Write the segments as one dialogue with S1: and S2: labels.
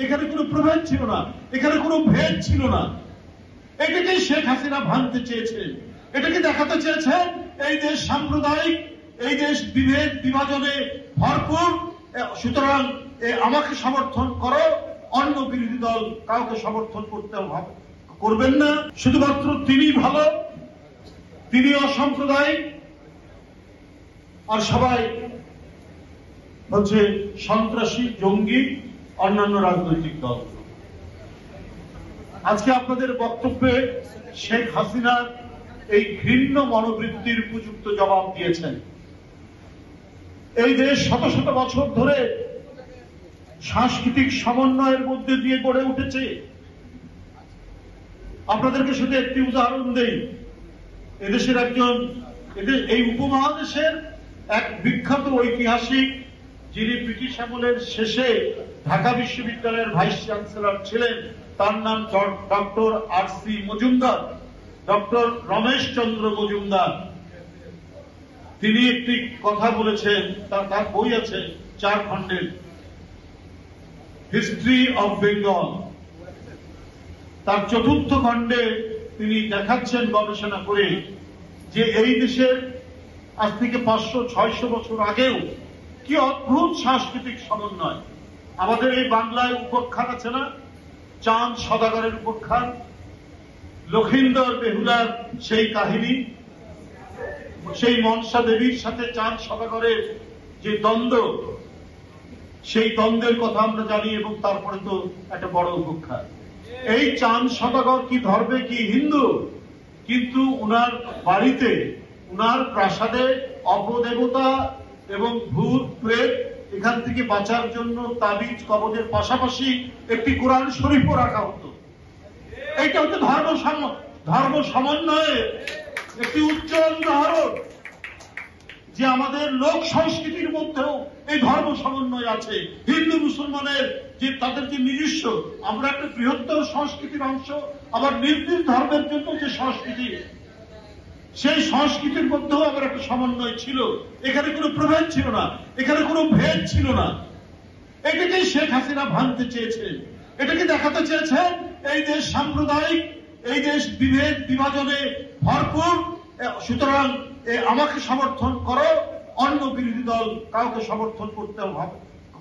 S1: এখানে কোনো প্রভেদ ছিল না, এখানে কোনো ভেদ ছিল না। এটাকে শেখ হাসিনা ভাঙতে চেয়েছেন, এটাকে দেখাতে চেয়েছেন এই দেশ সাম্প্রদায়িক, এই দেশ বিভেদ বিভাজনে ভরপুর। সুতরাং আমাকে সমর্থন করো, অন্য বিরোধী দল কাউকে সমর্থন করবেন না। শুধুমাত্র তিনি ভালো, তিনি অসাম্প্রদায়িক, আর সবাই হচ্ছে সন্ত্রাসী, জঙ্গি, অন্যান্য রাজনৈতিক দল। আজকে আপনাদের বক্তব্যে শেখ হাসিনার এই ঘৃণ্য মনোবৃত্তির উপযুক্ত জবাব দিয়েছেন। এই দেশ শত শত বছর ধরে সাংস্কৃতিক সমন্বয়ের মধ্যে দিয়ে গড়ে উঠেছে। আপনাদেরকে শুধু একটি উদাহরণ দেই। এদেশের এই উপমহাদেশের এক বিখ্যাত ঐতিহাসিক, যিনি ব্রিটিশ আমলের শেষে ঢাকা বিশ্ববিদ্যালয়ের ভাইস চ্যান্সেলর ছিলেন, তার নাম doctor R C. Majumdar, doctor Ramesh Chandra Majumdar. তিনি একটি কথা বলেছেন, তার বই আছে 4 খণ্ডের, হিস্ট্রি অফ বেঙ্গল। তার 4র্থ খণ্ডে তিনি দেখাচ্ছেন গবেষণা করে যে এই দেশের আজ থেকে 500-600 বছর আগেও কি অদ্ভুত সাংস্কৃতিক সমন্বয়। আমাদের এই বাংলায় উপাখ্যান আছে না, চাঁদ সদাগরের উপাখ্যান, লক্ষিন্দর বেহুলার সেই কাহিনী, সেই মনসা দেবীর সাথে চাঁদ সদাগরের যে দ্বন্দ্ব, সেই দ্বন্দ্বের কথা আমরা জানি। এবং তারপরে তো একটা বড় উপাখ্যান। এই চাঁদ সদাগর কি ধর্মে কি হিন্দু, কিন্তু উনার বাড়িতে, উনার প্রাসাদে অপদেবতা এবং ভূত প্রেত এখান থেকে বাঁচার জন্য তাবিজ কবজের পাশাপাশি একটি কোরআন শরীফও রাখা হতো। এইটা হচ্ছে ধর্ম সমন্বয়ের একটি উজ্জ্বল উদাহরণ যে আমাদের লোক সংস্কৃতির মধ্যেও এই ধর্ম সমন্বয় আছে। হিন্দু মুসলমানের যে তাদের যে নিজস্ব, আমরা একটা বৃহত্তর সংস্কৃতির অংশ, আবার নিজ নিজ ধর্মের জন্য যে সংস্কৃতি, সেই সংস্কৃতির মধ্যেও আবার একটা সমন্বয় ছিল। এখানে কোনো প্রভেদ ছিল না, এখানে কোনো ভেদ ছিল না। এটাকেই শেখ হাসিনা ভাঙতে চেয়েছেন, এটাকে দেখাতে চেয়েছেন এই দেশ সাম্প্রদায়িক, এই দেশ বিভেদ বিভাজনে ভরপুর। সুতরাং আমাকে সমর্থন করো, অন্য বিরোধী দল কাউকে সমর্থন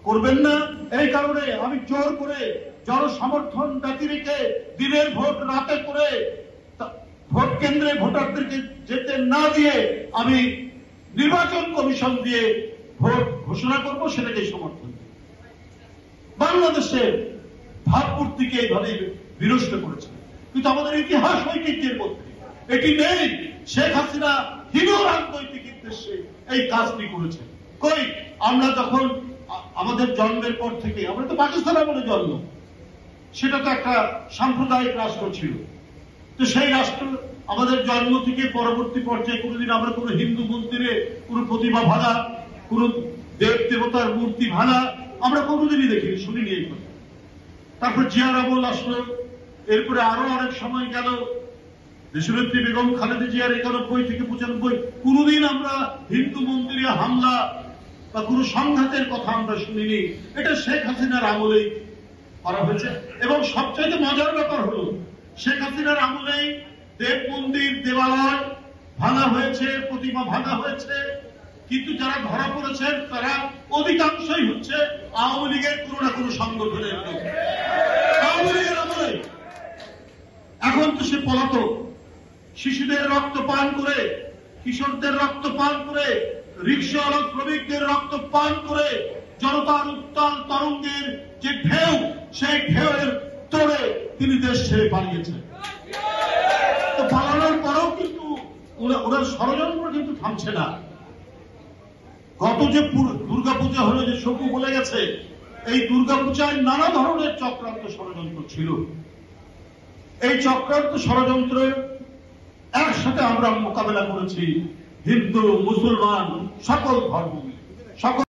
S1: করবেন না। এই কারণে আমি জোর করে জনসমর্থন ব্যতি রেখে দিনের ভোট রাতে করে ভোট কেন্দ্রে ভোটারদেরকে যেতে না দিয়ে আমি নির্বাচন কমিশন দিয়ে ভোট ঘোষণা করব, সেটাকে সমর্থন। বাংলাদেশের ভাবমূর্তিকে এইভাবে বিনষ্ট করেছে, কিন্তু আমাদের ইতিহাস ঐতিহ্যের মধ্যে এটি নেই। শেখ হাসিনা হীন রাজনৈতিক উদ্দেশ্যে এই কাজটি করেছে। কই, আমরা যখন আমাদের জন্মের পর থেকে, আমরা তো পাকিস্তান আমলে জন্ম, সেটা তো একটা সাম্প্রদায়িক রাষ্ট্র ছিল। তো সেই রাষ্ট্র আমাদের জন্ম থেকে পরবর্তী পর্যায়ে কোনোদিন আমরা কোনো হিন্দু মন্দিরে কোনো প্রতিমা ভাঙা, কোন দেব দেবতার মূর্তি ভাঙা আমরা কোনোদিনই দেখিনি, শুনিনি এই কথা। তারপর জিয়ার আমল আসলো, এরপরে আরো অনেক সময় গেল, দেশনেত্রী বেগম খালেদা জিয়ার 91 থেকে 95, কোনোদিন আমরা হিন্দু মন্দিরে হামলা বা কোনো সংঘাতের কথা আমরা শুনিনি। এটা শেখ হাসিনার আমলেই করা হয়েছে। এবং সবচাইতে মজার ব্যাপার হলো, শেখ হাসিনার আমলেই দেব মন্দির, দেবালয় ভাঙা হয়েছে, প্রতিমা ভাঙা হয়েছে। কিন্তু যারা ধরা পড়েছেন তারা অধিকাংশই হচ্ছে আওয়ামী লীগের কোনো না কোনো সংগঠনের লোক। আওয়ামী লীগের আমলে এখন তো সে পলাতক। শিশুদের রক্ত পান করে, কিশোরদের রক্ত পান করে, রিক্সাওয়ালা শ্রমিকদের রক্ত পান করে জনতার উত্তাল তরঙ্গের যে ঢেউ, সেই ঢেউয়ের তোড়ে তিনি দেশ ছেড়ে পালিয়েছেন। তো পালানোর পরেও কিন্তু ওনার ষড়যন্ত্র কিন্তু থামছে না। গত যে দুর্গাপূজা হলো, যে শোকু বলে গেছে, এই দুর্গাপূজায় নানা ধরনের চক্রান্ত ষড়যন্ত্র ছিল। এই চক্রান্ত ষড়যন্ত্রের একসাথে আমরা মোকাবেলা করেছি, হিন্দু মুসলমান সকল ধর্ম, সকল